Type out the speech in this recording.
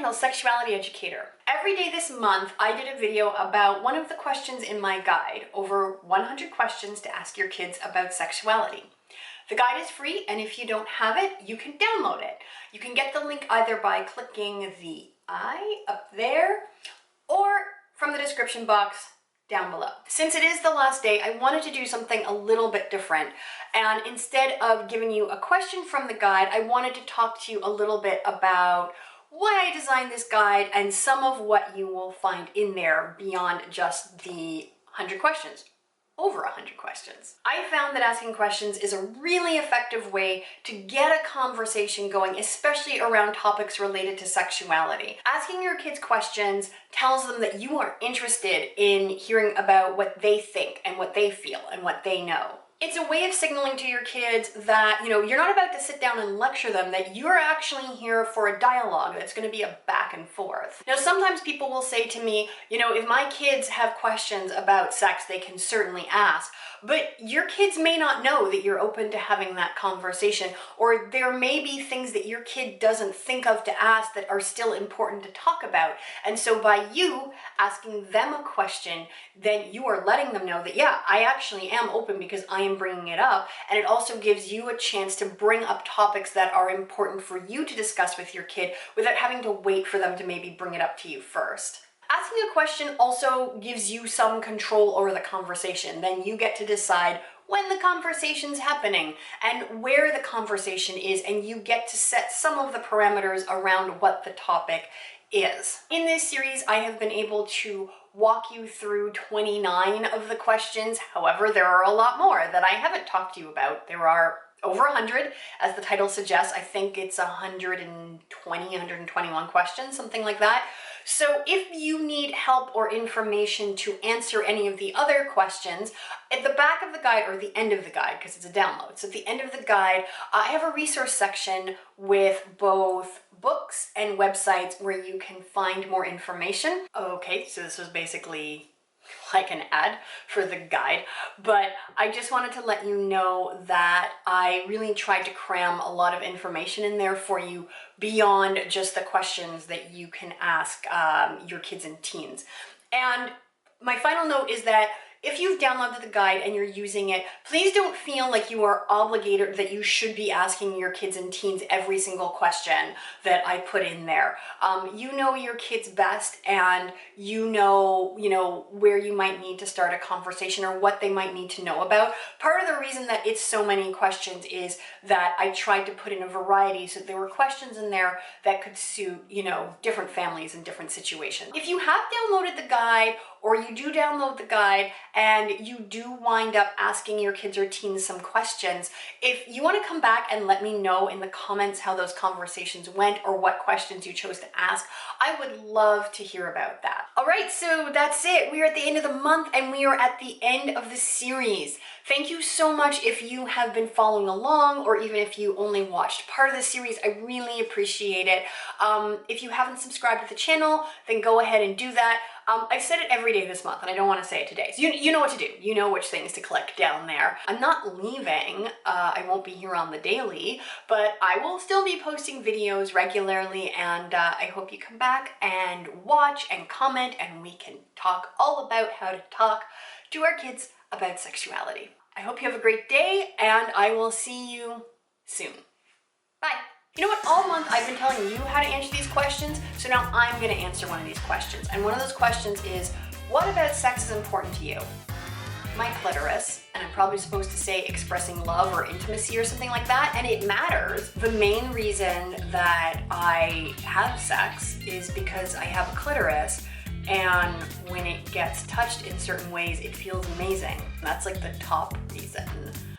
Campbell, Sexuality Educator. Every day this month, I did a video about one of the questions in my guide, over 100 questions to ask your kids about sexuality. The guide is free, and if you don't have it, you can download it. You can get the link either by clicking the I up there or from the description box down below. Since it is the last day, I wanted to do something a little bit different. And instead of giving you a question from the guide, I wanted to talk to you a little bit about why I designed this guide and some of what you will find in there beyond just the 100 questions. Over 100 questions. I found that asking questions is a really effective way to get a conversation going, especially around topics related to sexuality. Asking your kids questions tells them that you are interested in hearing about what they think and what they feel and what they know. It's a way of signaling to your kids that, you're not about to sit down and lecture them, that you're actually here for a dialogue that's going to be a back and forth. Now, sometimes people will say to me, if my kids have questions about sex, they can certainly ask. But your kids may not know that you're open to having that conversation, or there may be things that your kid doesn't think of to ask that are still important to talk about. And so by you asking them a question, then you are letting them know that, yeah, I actually am open because I am bringing it up. And it also gives you a chance to bring up topics that are important for you to discuss with your kid without having to wait for them to maybe bring it up to you first. Asking a question also gives you some control over the conversation. Then you get to decide when the conversation's happening and where the conversation is, and you get to set some of the parameters around what the topic is. In this series, I have been able to walk you through 29 of the questions. However, there are a lot more that I haven't talked to you about. There are over 100, as the title suggests. I think it's 121 questions, something like that. So if you need help or information to answer any of the other questions, at the back of the guide, or the end of the guide, because it's a download, so at the end of the guide, I have a resource section with both books and websites where you can find more information. Okay, so this was basically like an ad for the guide, but I just wanted to let you know that I really tried to cram a lot of information in there for you beyond just the questions that you can ask your kids and teens. And my final note is that if you've downloaded the guide and you're using it, please don't feel like you are obligated, that you should be asking your kids and teens every single question that I put in there. You know your kids best, and you know where you might need to start a conversation or what they might need to know about. Part of the reason that it's so many questions is that I tried to put in a variety, so there were questions in there that could suit, different families and different situations. If you have downloaded the guide, or you do download the guide and you do wind up asking your kids or teens some questions, if you want to come back and let me know in the comments how those conversations went or what questions you chose to ask, I would love to hear about that. All right, so that's it. We are at the end of the month and we are at the end of the series. Thank you so much if you have been following along, or even if you only watched part of the series. I really appreciate it. If you haven't subscribed to the channel, then go ahead and do that. I said it every day this month, and I don't want to say it today. So you know what to do. You know which things to click down there. I'm not leaving. I won't be here on the daily, but I will still be posting videos regularly, and I hope you come back and watch and comment, and we can talk all about how to talk to our kids about sexuality. I hope you have a great day, and I will see you soon. Bye. You know what? All month I've been telling you how to answer these questions, so now I'm going to answer one of these questions. And one of those questions is, what about sex is important to you? My clitoris, and I'm probably supposed to say expressing love or intimacy or something like that, and it matters. The main reason that I have sex is because I have a clitoris, and when it gets touched in certain ways, it feels amazing. That's like the top reason.